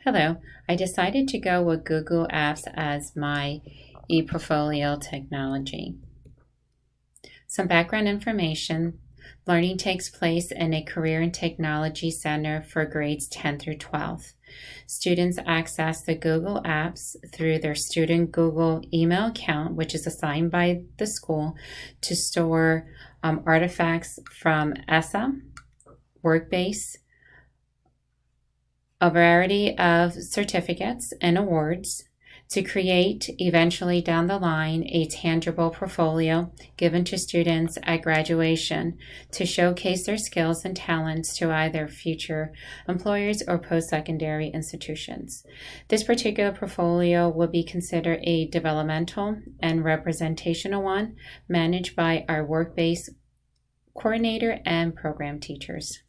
Hello, I decided to go with Google Apps as my ePortfolio technology. Some background information. Learning takes place in a career and technology center for grades 10 through 12. Students access the Google Apps through their student Google email account, which is assigned by the school to store artifacts from ESSA, Workbase, a variety of certificates and awards to create, eventually down the line, a tangible portfolio given to students at graduation to showcase their skills and talents to either future employers or post-secondary institutions. This particular portfolio will be considered a developmental and representational one managed by our Workbase coordinator and program teachers.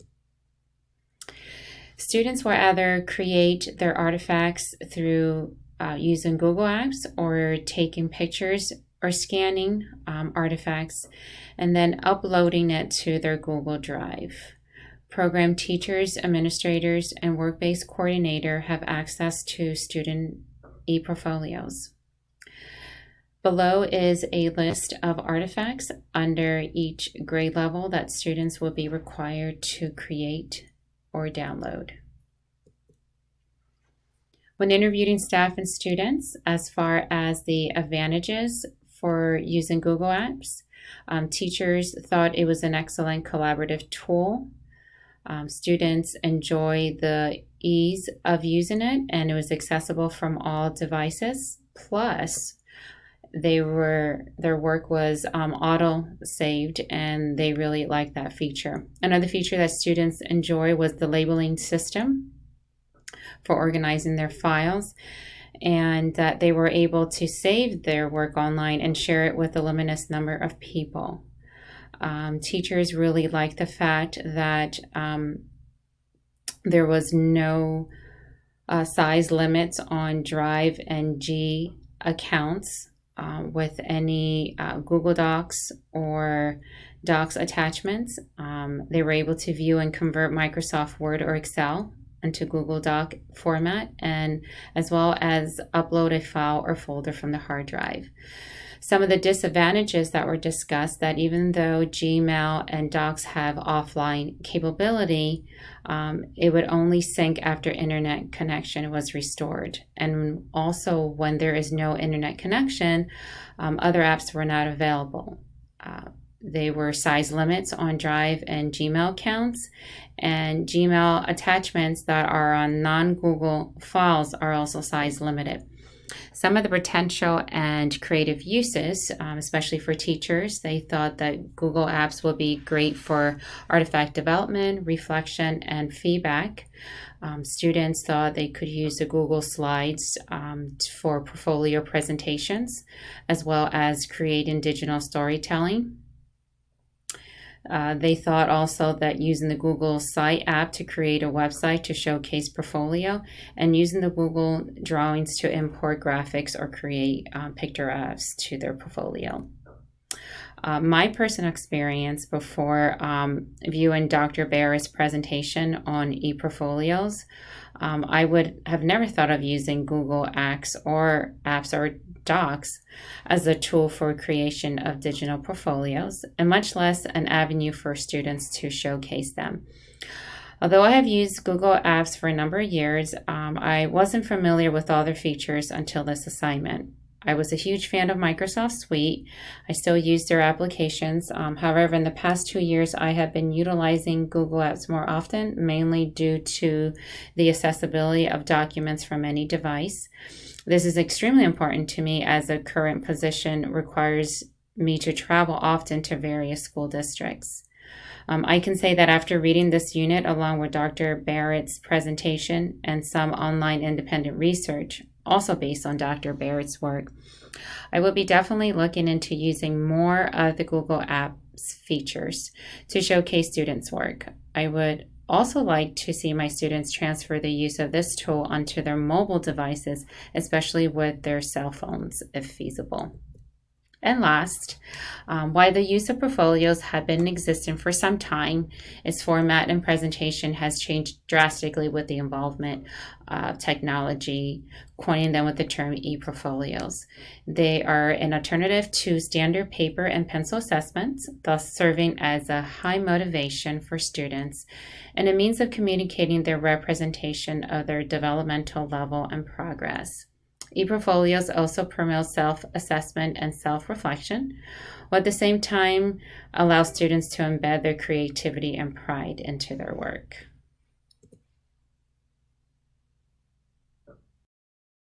Students will either create their artifacts through using Google Apps or taking pictures or scanning artifacts and then uploading it to their Google Drive. Program teachers, administrators, and Workbase coordinator have access to student ePortfolios. Below is a list of artifacts under each grade level that students will be required to create or download. When interviewing staff and students, as far as the advantages for using Google Apps, teachers thought it was an excellent collaborative tool. Students enjoy the ease of using it, and it was accessible from all devices. Plus, their work was auto saved, and they really liked that feature. Another feature that students enjoy was the labeling system for organizing their files, and that they were able to save their work online and share it with a limitless number of people. Teachers really liked the fact that there was no size limits on Drive and G accounts with any Google Docs or Docs attachments. They were able to view and convert Microsoft Word or Excel into Google Doc format, and as well as upload a file or folder from the hard drive. Some of the disadvantages that were discussed, that even though Gmail and Docs have offline capability, it would only sync after internet connection was restored. And also when there is no internet connection, other apps were not available. They were size limits on Drive and Gmail accounts, and Gmail attachments that are on non-Google files are also size limited. Some of the potential and creative uses, especially for teachers, they thought that Google Apps will be great for artifact development, reflection, and feedback. Students thought they could use the Google Slides for portfolio presentations, as well as creating digital storytelling. They thought also that using the Google Site app to create a website to showcase portfolio, and using the Google Drawings to import graphics or create picture apps to their portfolio. My personal experience before viewing Dr. Barrett's presentation on ePortfolios, I would have never thought of using Google Apps or Docs as a tool for creation of digital portfolios, and much less an avenue for students to showcase them. Although I have used Google Apps for a number of years, I wasn't familiar with all their features until this assignment. I was a huge fan of Microsoft Suite. I still use their applications. However, in the past 2 years, I have been utilizing Google Apps more often, mainly due to the accessibility of documents from any device. This is extremely important to me as the current position requires me to travel often to various school districts. I can say that after reading this unit along with Dr. Barrett's presentation and some online independent research, also based on Dr. Barrett's work, I will be definitely looking into using more of the Google Apps features to showcase students' work. I would also like to see my students transfer the use of this tool onto their mobile devices, especially with their cell phones, if feasible. And last, while the use of portfolios have been in existence for some time, its format and presentation has changed drastically with the involvement of technology, coining them with the term e-portfolios. They are an alternative to standard paper and pencil assessments, thus serving as a high motivation for students and a means of communicating their representation of their developmental level and progress. ePortfolios also promote self-assessment and self-reflection, while at the same time allow students to embed their creativity and pride into their work.